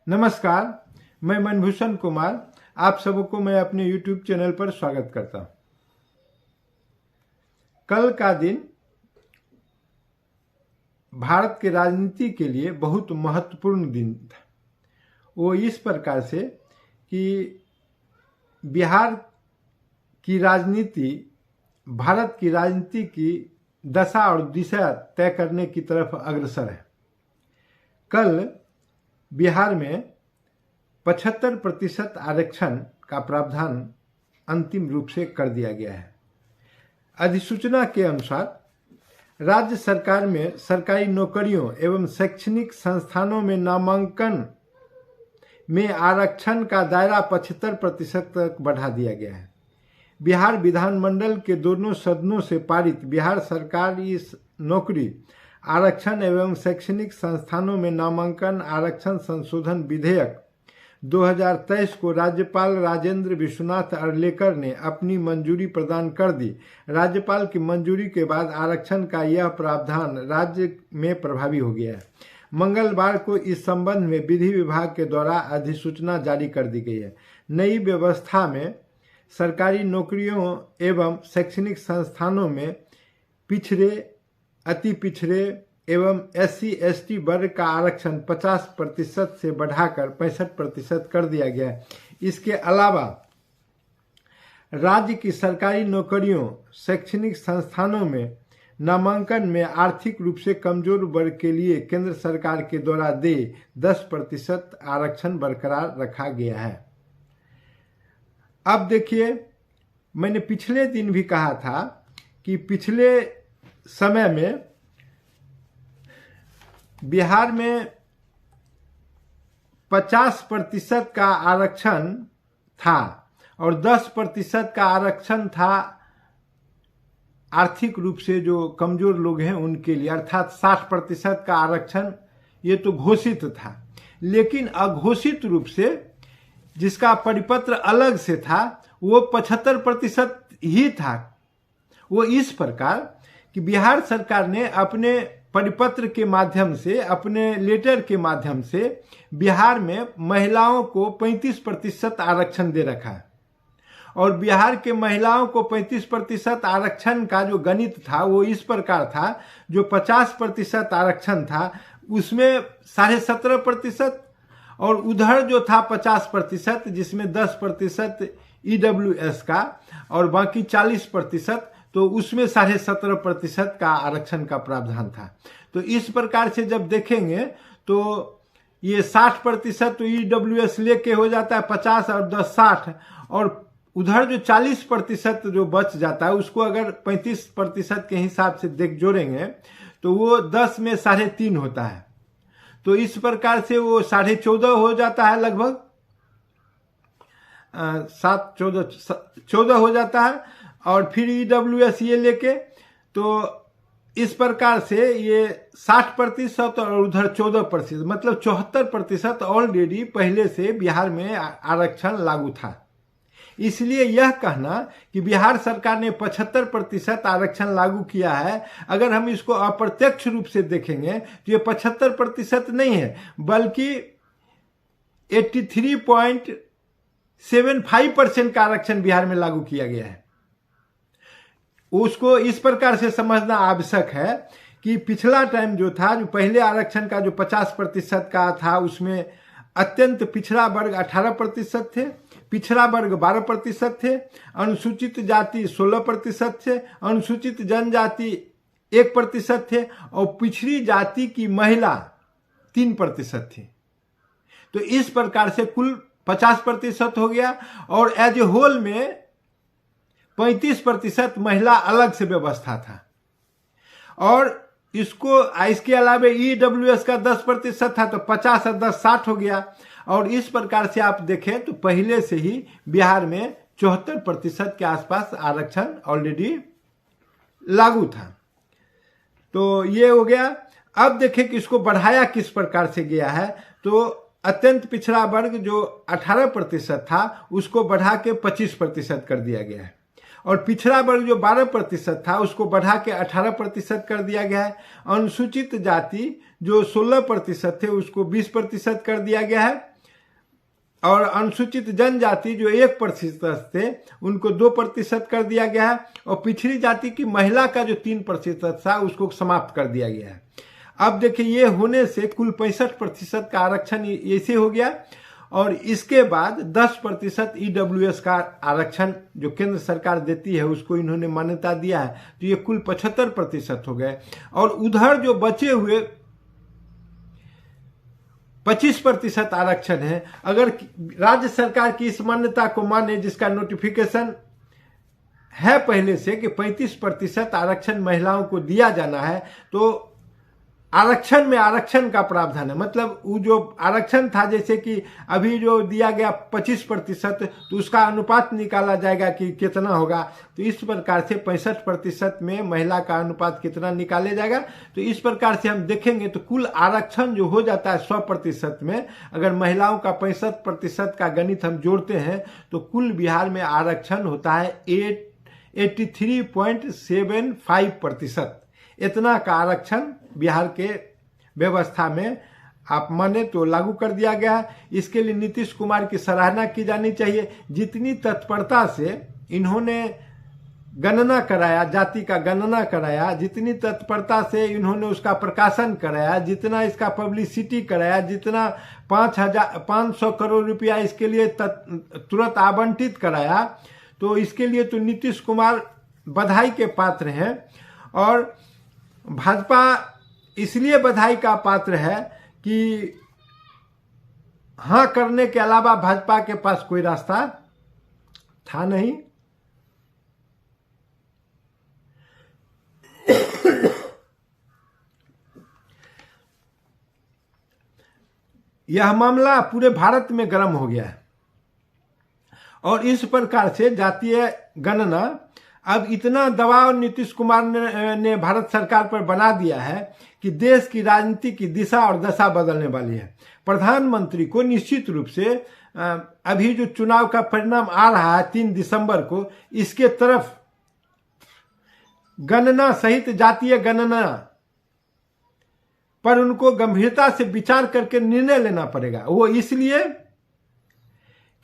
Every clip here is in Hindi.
नमस्कार, मैं मनभूषण कुमार आप सबको मैं अपने YouTube चैनल पर स्वागत करता हूं। कल का दिन भारत के राजनीति के लिए बहुत महत्वपूर्ण दिन था। वो इस प्रकार से कि बिहार की राजनीति भारत की राजनीति की दशा और दिशा तय करने की तरफ अग्रसर है। कल बिहार में 75% आरक्षण का प्रावधान अंतिम रूप से कर दिया गया है। अधिसूचना के अनुसार राज्य सरकार में सरकारी नौकरियों एवं शैक्षणिक संस्थानों में नामांकन में आरक्षण का दायरा 75% तक बढ़ा दिया गया है। बिहार विधानमंडल के दोनों सदनों से पारित बिहार सरकार इस नौकरी आरक्षण एवं शैक्षणिक संस्थानों में नामांकन आरक्षण संशोधन विधेयक 2023 को राज्यपाल राजेंद्र विश्वनाथ अर्लेकर ने अपनी मंजूरी प्रदान कर दी। राज्यपाल की मंजूरी के बाद आरक्षण का यह प्रावधान राज्य में प्रभावी हो गया है। मंगलवार को इस संबंध में विधि विभाग के द्वारा अधिसूचना जारी कर दी गई है। नई व्यवस्था में सरकारी नौकरियों एवं शैक्षणिक संस्थानों में पिछड़े अति पिछड़े एवं SC/ST वर्ग का आरक्षण 50% से बढ़ाकर 65% कर दिया गया है। इसके अलावा राज्य की सरकारी नौकरियों शैक्षणिक संस्थानों में नामांकन में आर्थिक रूप से कमजोर वर्ग के लिए केंद्र सरकार के द्वारा दे 10% आरक्षण बरकरार रखा गया है। अब देखिए, मैंने पिछले दिन भी कहा था कि पिछले समय में बिहार में 50% का आरक्षण था और 10% का आरक्षण था आर्थिक रूप से जो कमजोर लोग हैं उनके लिए, अर्थात 60% का आरक्षण ये तो घोषित था। लेकिन अघोषित रूप से जिसका परिपत्र अलग से था वो 75% ही था। वो इस प्रकार कि बिहार सरकार ने अपने परिपत्र के माध्यम से, अपने लेटर के माध्यम से बिहार में महिलाओं को 35% आरक्षण दे रखा है। और बिहार के महिलाओं को 35% आरक्षण का जो गणित था वो इस प्रकार था, जो 50% आरक्षण था उसमें 17.5% और उधर जो था 50% जिसमें 10% EWS का और बाकी 40% तो उसमें 17.5% का आरक्षण का प्रावधान था। तो इस प्रकार से जब देखेंगे तो ये 60% तो EWS लेके हो जाता है 50 और 10 60, और उधर जो 40% जो बच जाता है उसको अगर 35% के हिसाब से देख जोड़ेंगे तो वो 10 में 3.5 होता है। तो इस प्रकार से वो 14.5 हो जाता है, लगभग 14 हो जाता है। और फिर EWS ये लेके तो इस प्रकार से ये 60% और उधर 14%, मतलब 74% ऑलरेडी पहले से बिहार में आरक्षण लागू था। इसलिए यह कहना कि बिहार सरकार ने 75% आरक्षण लागू किया है, अगर हम इसको अप्रत्यक्ष रूप से देखेंगे तो ये 75% नहीं है, बल्कि 83.75% का आरक्षण बिहार में लागू किया गया है। उसको इस प्रकार से समझना आवश्यक है कि पिछला टाइम जो था, जो पहले आरक्षण का जो 50% का था उसमें अत्यंत पिछड़ा वर्ग 18% थे, पिछड़ा वर्ग 12% थे, अनुसूचित जाति 16% थे, अनुसूचित जनजाति 1% थे और पिछड़ी जाति की महिला 3% थी। तो इस प्रकार से कुल 50% हो गया और एज ए होल में 35% महिला अलग से व्यवस्था था। और इसके अलावा EWS का 10% था तो 50 और 10 60 हो गया। और इस प्रकार से आप देखें तो पहले से ही बिहार में 74% के आसपास आरक्षण ऑलरेडी लागू था। तो ये हो गया। अब देखें कि इसको बढ़ाया किस प्रकार से गया है। तो अत्यंत पिछड़ा वर्ग जो 18% था उसको बढ़ा के 25% कर दिया गया है और पिछड़ा वर्ग जो 12% था उसको बढ़ा के 18% कर दिया गया है। अनुसूचित जाति जो 16% थे उसको 20% कर दिया गया है और अनुसूचित जनजाति जो 1% थे उनको 2% कर दिया गया है, और पिछड़ी जाति की महिला का जो 3% था उसको समाप्त कर दिया गया है। अब देखिए ये होने से कुल 65% का आरक्षण ऐसे हो गया, और इसके बाद 10% EWS का आरक्षण जो केंद्र सरकार देती है उसको इन्होंने मान्यता दिया है, तो ये कुल 75% हो गए। और उधर जो बचे हुए 25% आरक्षण है, अगर राज्य सरकार की इस मान्यता को माने जिसका नोटिफिकेशन है पहले से कि 35% आरक्षण महिलाओं को दिया जाना है, तो आरक्षण में आरक्षण का प्रावधान है। मतलब वो जो आरक्षण था, जैसे कि अभी जो दिया गया 25%, तो उसका अनुपात निकाला जाएगा कि कितना होगा, तो इस प्रकार से 65% में महिला का अनुपात कितना निकाले जाएगा। तो इस प्रकार से हम देखेंगे तो कुल आरक्षण जो हो जाता है 100% में, अगर महिलाओं का 65% का गणित हम जोड़ते हैं तो कुल बिहार में आरक्षण होता है 83.75%। इतना का आरक्षण बिहार के व्यवस्था में आप माने तो लागू कर दिया गया है। इसके लिए नीतीश कुमार की सराहना की जानी चाहिए। जितनी तत्परता से इन्होंने गणना कराया, जाति का गणना कराया, जितनी तत्परता से इन्होंने उसका प्रकाशन कराया, जितना इसका पब्लिसिटी कराया, जितना 500 करोड़ रुपया इसके लिए तुरंत आवंटित कराया, तो इसके लिए तो नीतीश कुमार बधाई के पात्र हैं। और भाजपा इसलिए बधाई का पात्र है कि हाँ करने के अलावा भाजपा के पास कोई रास्ता था नहीं। यह मामला पूरे भारत में गर्म हो गया है, और इस प्रकार से जातीय गणना अब इतना दबाव नीतीश कुमार ने भारत सरकार पर बना दिया है कि देश की राजनीति की दिशा और दशा बदलने वाली है। प्रधानमंत्री को निश्चित रूप से अभी जो चुनाव का परिणाम आ रहा है 3 दिसंबर को, इसके तरफ गणना सहित जातीय गणना पर उनको गंभीरता से विचार करके निर्णय लेना पड़ेगा। वो इसलिए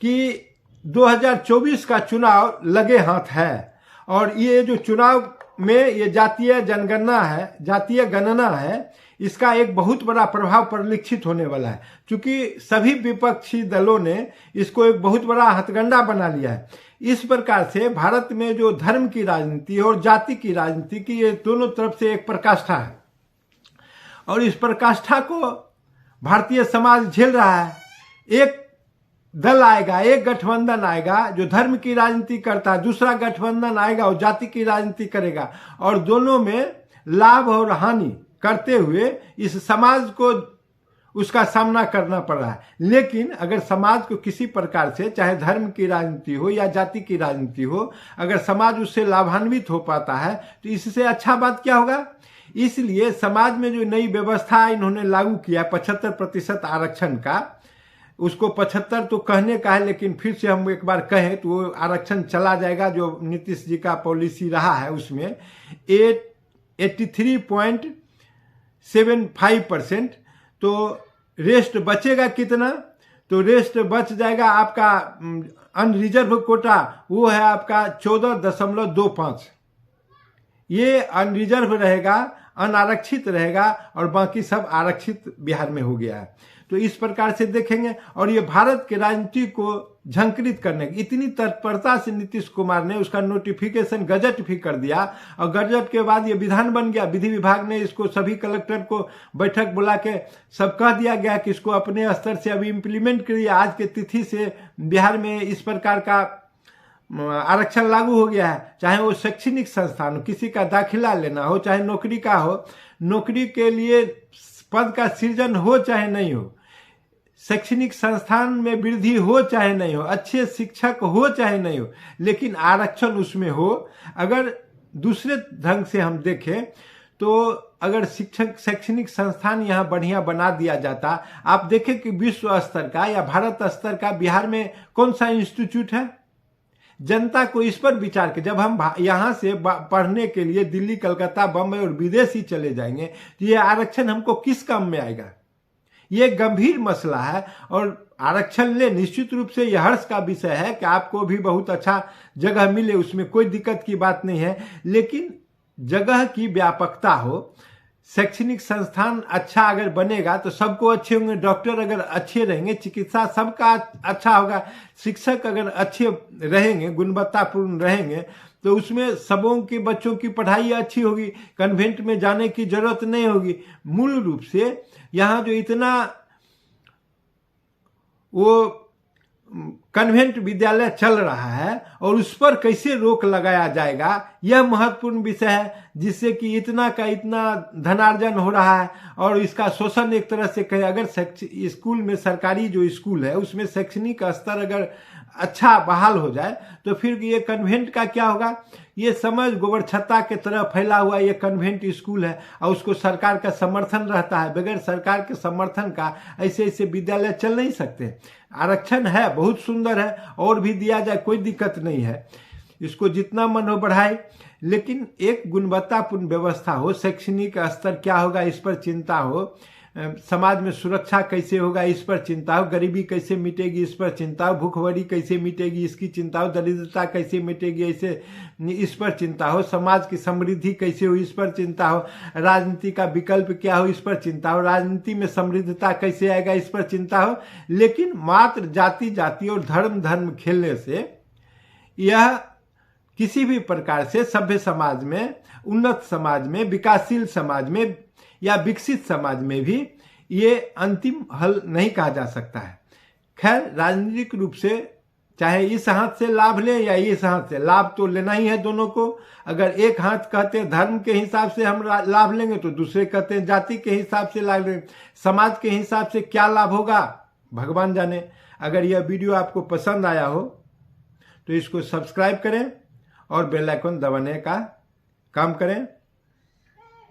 कि 2024 का चुनाव लगे हाथ है, और ये जो चुनाव में ये जातीय जनगणना है, जातीय गणना है, इसका एक बहुत बड़ा प्रभाव परिलक्षित होने वाला है। क्योंकि सभी विपक्षी दलों ने इसको एक बहुत बड़ा हथकंडा बना लिया है। इस प्रकार से भारत में जो धर्म की राजनीति और जाति की राजनीति की, ये दोनों तरफ से एक प्रकाष्ठा है, और इस प्रकाष्ठा को भारतीय समाज झेल रहा है। एक दल आएगा, एक गठबंधन आएगा जो धर्म की राजनीति करता है, दूसरा गठबंधन आएगा और जाति की राजनीति करेगा, और दोनों में लाभ और हानि करते हुए इस समाज को उसका सामना करना पड़ रहा है। लेकिन अगर समाज को किसी प्रकार से, चाहे धर्म की राजनीति हो या जाति की राजनीति हो, अगर समाज उससे लाभान्वित हो पाता है तो इससे अच्छा बात क्या होगा। इसलिए समाज में जो नई व्यवस्था इन्होंने लागू किया 75% आरक्षण का, उसको 75 तो कहने का है, लेकिन फिर से हम एक बार कहें तो वो आरक्षण चला जाएगा जो नीतीश जी का पॉलिसी रहा है, उसमें 83.75%। तो रेस्ट बचेगा कितना, तो रेस्ट बच जाएगा आपका अनरिजर्व कोटा, वो है आपका 14.25। ये अनरिजर्व रहेगा, अनारक्षित रहेगा, और बाकी सब आरक्षित बिहार में हो गया है। तो इस प्रकार से देखेंगे, और ये भारत के राजनीति को झंकृत करने की इतनी तत्परता से नीतीश कुमार ने उसका नोटिफिकेशन गजट भी कर दिया, और गजट के बाद ये विधान बन गया। विधि विभाग ने इसको सभी कलेक्टर को बैठक बुला के सब कह दिया गया कि इसको अपने स्तर से अभी इम्प्लीमेंट करिए। आज के तिथि से बिहार में इस प्रकार का आरक्षण लागू हो गया है। चाहे वो शैक्षणिक संस्थान हो, किसी का दाखिला लेना हो, चाहे नौकरी का हो, नौकरी के लिए पद का सृजन हो चाहे नहीं हो, शैक्षणिक संस्थान में वृद्धि हो चाहे नहीं हो, अच्छे शिक्षक हो चाहे नहीं हो, लेकिन आरक्षण उसमें हो। अगर दूसरे ढंग से हम देखें तो अगर शिक्षक शैक्षणिक संस्थान यहाँ बढ़िया बना दिया जाता, आप देखें कि विश्व स्तर का या भारत स्तर का बिहार में कौन सा इंस्टीट्यूट है। जनता को इस पर विचार के, जब हम यहाँ से पढ़ने के लिए दिल्ली, कलकत्ता, बम्बई और विदेश ही चले जाएंगे तो ये आरक्षण हमको किस काम में आएगा। ये गंभीर मसला है। और आरक्षण ले, निश्चित रूप से यह हर्ष का विषय है कि आपको भी बहुत अच्छा जगह मिले, उसमें कोई दिक्कत की बात नहीं है, लेकिन जगह की व्यापकता हो। शैक्षणिक संस्थान अच्छा अगर बनेगा तो सबको अच्छे होंगे, डॉक्टर अगर अच्छे रहेंगे, चिकित्सा सबका अच्छा होगा, शिक्षक अगर अच्छे रहेंगे, गुणवत्तापूर्ण रहेंगे, तो उसमें सबों के बच्चों की पढ़ाई अच्छी होगी, कन्वेंट में जाने की जरूरत नहीं होगी। मूल रूप से यहाँ जो इतना वो कन्वेंट विद्यालय चल रहा है और उस पर कैसे रोक लगाया जाएगा, यह महत्वपूर्ण विषय है, जिससे कि इतना का इतना धनार्जन हो रहा है और इसका शोषण एक तरह से कहे। अगर स्कूल में, सरकारी जो स्कूल है उसमें शैक्षणिक स्तर अगर अच्छा बहाल हो जाए तो फिर ये कन्वेंट का क्या होगा। ये समझ गोबर छत्ता के तरह फैला हुआ ये कन्वेंट स्कूल है और उसको सरकार का समर्थन रहता है। बगैर सरकार के समर्थन का ऐसे ऐसे विद्यालय चल नहीं सकते। आरक्षण है, बहुत सुंदर है, और भी दिया जाए, कोई दिक्कत नहीं है, इसको जितना मन हो बढ़ाए, लेकिन एक गुणवत्तापूर्ण व्यवस्था हो। शैक्षणिक स्तर क्या होगा इस पर चिंता हो, समाज में सुरक्षा कैसे होगा इस पर चिंता हो, गरीबी कैसे मिटेगी इस पर चिंता हो, भूखमरी कैसे मिटेगी इसकी चिंता हो, दरिद्रता कैसे मिटेगी ऐसे इस पर चिंता हो, समाज की समृद्धि कैसे हो इस पर चिंता हो, राजनीति का विकल्प क्या हो इस पर चिंता हो, राजनीति में समृद्धता कैसे आएगा इस पर चिंता हो। लेकिन मात्र जाति जाति और धर्म धर्म खेलने से यह किसी भी प्रकार से सभ्य समाज में, उन्नत समाज में, विकासशील समाज में या विकसित समाज में भी ये अंतिम हल नहीं कहा जा सकता है। खैर, राजनीतिक रूप से चाहे इस हाथ से लाभ ले या इस हाथ से, लाभ तो लेना ही है दोनों को। अगर एक हाथ कहते हैं धर्म के हिसाब से हम लाभ लेंगे तो दूसरे कहते हैं जाति के हिसाब से लाभ लेंगे। समाज के हिसाब से क्या लाभ होगा भगवान जाने। अगर यह वीडियो आपको पसंद आया हो तो इसको सब्सक्राइब करें और बेल आइकन दबाने का काम करें।